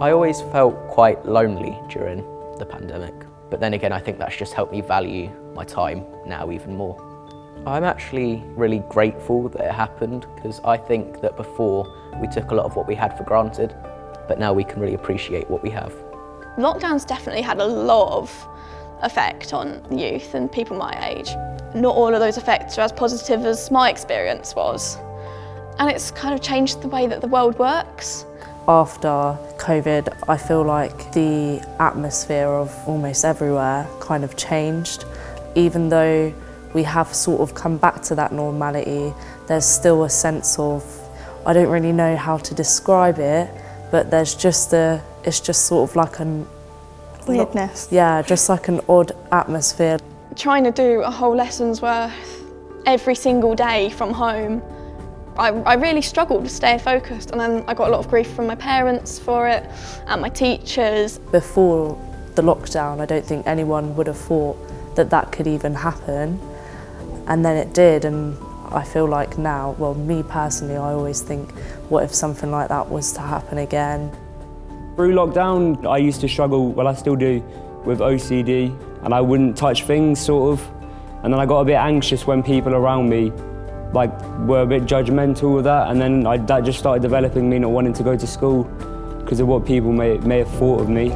I always felt quite lonely during the pandemic, but then again I think that's just helped me value my time now even more. I'm actually really grateful that it happened, because I think that before we took a lot of what we had for granted, but now we can really appreciate what we have. Lockdown's definitely had a lot of effect on youth and people my age. Not all of those effects are as positive as my experience was. And it's kind of changed the way that the world works. After COVID, I feel like the atmosphere of almost everywhere kind of changed. Even though we have sort of come back to that normality, there's still a sense of, I don't really know how to describe it, but there's just it's just sort of like an weirdness. Yeah, just like an odd atmosphere. Trying to do a whole lesson's worth every single day from home, I really struggled to stay focused, and then I got a lot of grief from my parents for it and my teachers. Before the lockdown, I don't think anyone would have thought that that could even happen, and then it did, and I feel like now, well, me personally, I always think, what if something like that was to happen again? Through lockdown, I used to struggle, well I still do, with OCD, and I wouldn't touch things, sort of, and then I got a bit anxious when people around me were a bit judgmental with that, and then that just started developing me not wanting to go to school because of what people may have thought of me.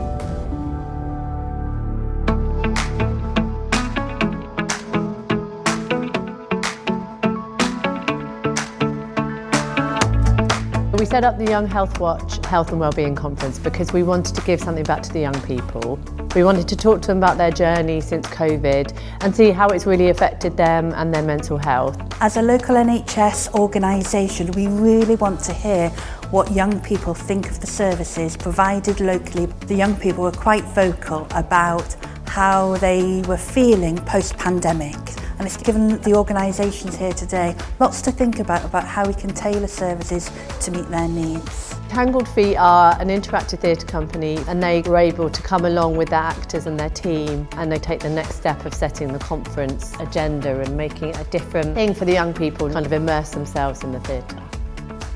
We set up the Young Healthwatch Health and Wellbeing Conference because we wanted to give something back to the young people. We wanted to talk to them about their journey since COVID and see how it's really affected them and their mental health. As a local NHS organisation, we really want to hear what young people think of the services provided locally. The young people were quite vocal about how they were feeling post-pandemic. And it's given the organisations here today lots to think about how we can tailor services to meet their needs. Tangled Feet are an interactive theatre company, and they were able to come along with their actors and their team, and they take the next step of setting the conference agenda and making it a different thing for the young people to kind of immerse themselves in the theatre.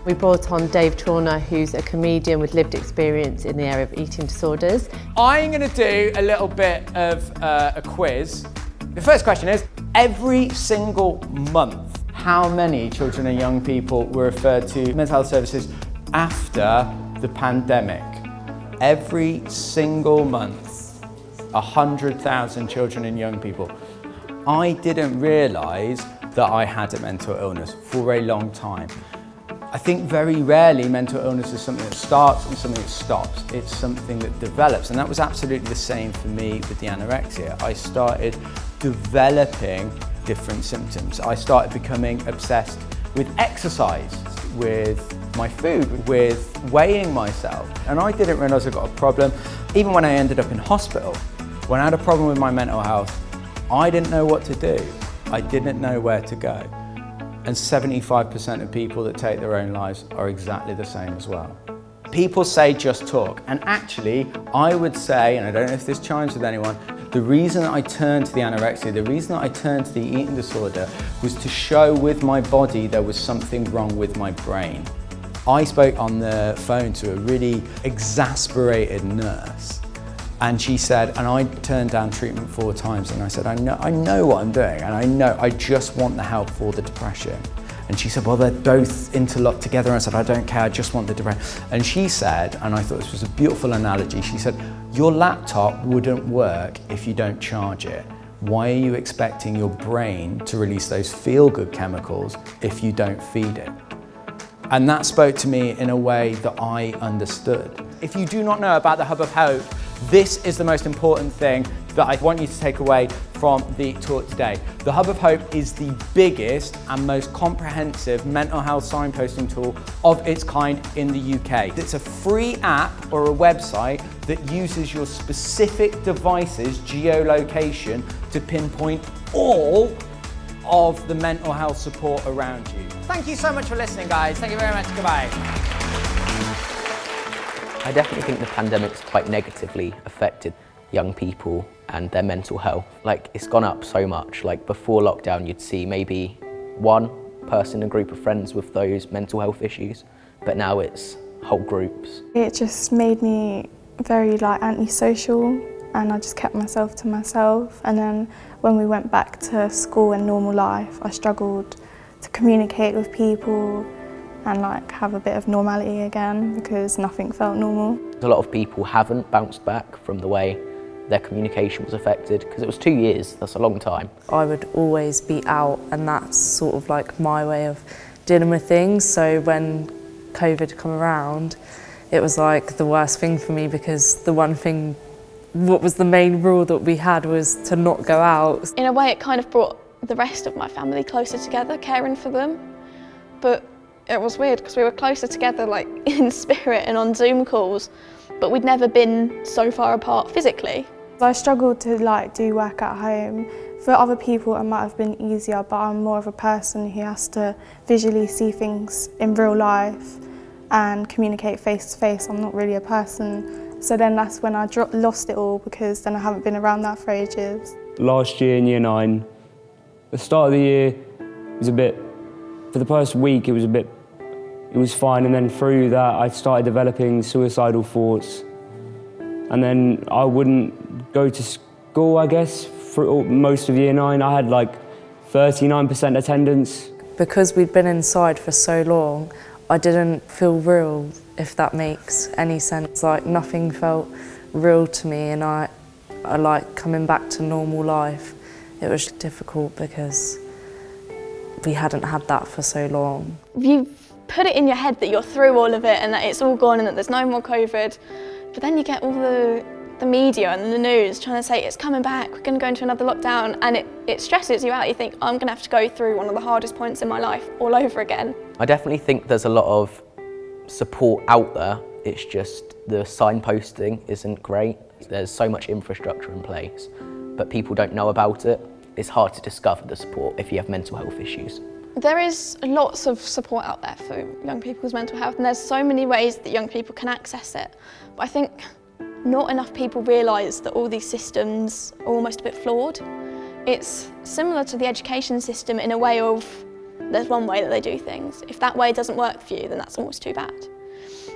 We brought on Chawner, who's a comedian with lived experience in the area of eating disorders. I'm going to do a little bit of a quiz. The first question is, every single month, how many children and young people were referred to mental health services after the pandemic? Every single month, 100,000 children and young people. I didn't realise that I had a mental illness for a long time. I think very rarely mental illness is something that starts and something that stops. It's something that develops, and that was absolutely the same for me with the anorexia. I started developing different symptoms. I started becoming obsessed with exercise, with my food, with weighing myself, and I didn't realise I got a problem. Even when I ended up in hospital, when I had a problem with my mental health, I didn't know what to do. I didn't know where to go. And 75% of people that take their own lives are exactly the same as well. People say just talk, and actually I would say, and I don't know if this chimes with anyone, the reason I turned to the anorexia, the reason I turned to the eating disorder was to show with my body there was something wrong with my brain. I spoke on the phone to a really exasperated nurse, and she said, and I turned down treatment 4 times, and I said, I know what I'm doing, and I just want the help for the depression. And she said, well, they're both interlocked together. And I said, I don't care, I just want the depression. And she said, and I thought this was a beautiful analogy, she said, your laptop wouldn't work if you don't charge it. Why are you expecting your brain to release those feel-good chemicals if you don't feed it? And that spoke to me in a way that I understood. If you do not know about the Hub of Hope, this is the most important thing that I want you to take away from the talk today. The Hub of Hope is the biggest and most comprehensive mental health signposting tool of its kind in the UK. It's a free app or a website that uses your specific device's geolocation to pinpoint all of the mental health support around you. Thank you so much for listening, guys. Thank you very much. Goodbye. I definitely think the pandemic's quite negatively affected young people and their mental health. Like, it's gone up so much. Like, before lockdown, you'd see maybe one person in a group of friends with those mental health issues, but now it's whole groups. It just made me very antisocial, and I just kept myself to myself. And then when we went back to school and normal life, I struggled to communicate with people and have a bit of normality again, because nothing felt normal. A lot of people haven't bounced back from the way their communication was affected, because it was 2 years, that's a long time. I would always be out, and that's sort of my way of dealing with things. So when COVID come around, it was the worst thing for me, because the one thing, what was the main rule that we had, was to not go out. In a way, it kind of brought the rest of my family closer together, caring for them. But it was weird, because we were closer together in spirit and on Zoom calls, but we'd never been so far apart physically. I struggled to do work at home. For other people it might have been easier, but I'm more of a person who has to visually see things in real life and communicate face to face. I'm not really a person. So then that's when I lost it all, because then I haven't been around that for ages. Last year in year 9, the start of the year was a bit, for the first week it was fine, and then through that I started developing suicidal thoughts. And then I wouldn't go to school, I guess, for most of year 9. I had 39% attendance. Because we'd been inside for so long, I didn't feel real, if that makes any sense. Nothing felt real to me, and I coming back to normal life. It was difficult because we hadn't had that for so long. You've put it in your head that you're through all of it and that it's all gone and that there's no more COVID, but then you get all the media and the news trying to say it's coming back, we're going to go into another lockdown, and it stresses you out. You think, I'm going to have to go through one of the hardest points in my life all over again. I definitely think there's a lot of support out there, it's just the signposting isn't great. There's so much infrastructure in place, but people don't know about it. It's hard to discover the support if you have mental health issues. There is lots of support out there for young people's mental health, and there's so many ways that young people can access it. But I think not enough people realise that all these systems are almost a bit flawed. It's similar to the education system in a way of there's one way that they do things. If that way doesn't work for you, then that's almost too bad.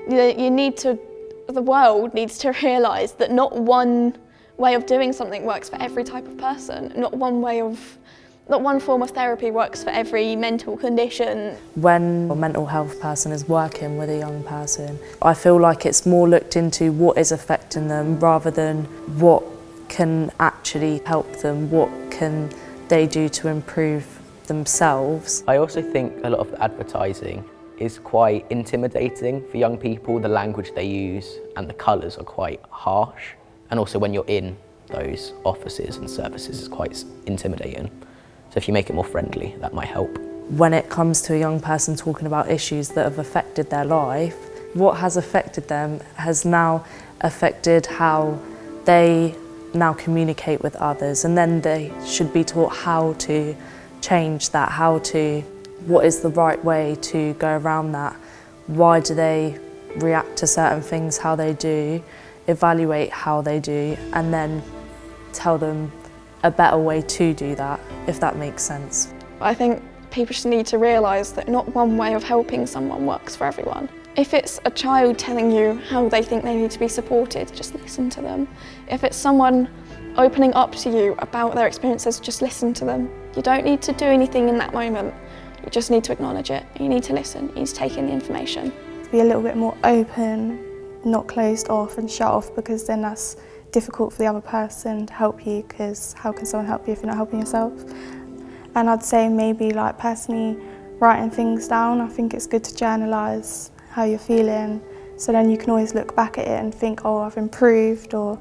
The world needs to realise that not one way of doing something works for every type of person. Not one form of therapy works for every mental condition. When a mental health person is working with a young person, I feel like it's more looked into what is affecting them rather than what can actually help them, what can they do to improve themselves. I also think a lot of the advertising is quite intimidating for young people. The language they use and the colours are quite harsh. And also when you're in those offices and services, it's quite intimidating. So if you make it more friendly, that might help. When it comes to a young person talking about issues that have affected their life, what has affected them has now affected how they now communicate with others, and then they should be taught how to change that, what is the right way to go around that, why do they react to certain things how they do, evaluate how they do, and then tell them a better way to do that, if that makes sense. I think people just need to realise that not one way of helping someone works for everyone. If it's a child telling you how they think they need to be supported, just listen to them. If it's someone opening up to you about their experiences, just listen to them. You don't need to do anything in that moment. You just need to acknowledge it. You need to listen. You need to take in the information. Be a little bit more open, not closed off and shut off, because then that's difficult for the other person to help you, because how can someone help you if you're not helping yourself? And I'd say maybe personally writing things down. I think it's good to journalise how you're feeling, so then you can always look back at it and think, oh, I've improved, or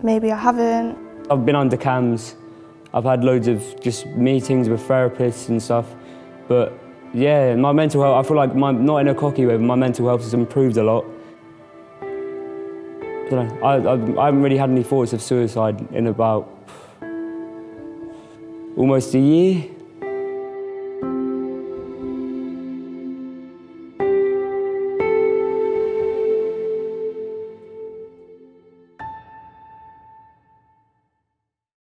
maybe I haven't. I've been under cams. I've had loads of just meetings with therapists and stuff, but yeah, my mental health, I feel like not in a cocky way, but my mental health has improved a lot. I don't know, I haven't really had any thoughts of suicide in about almost a year.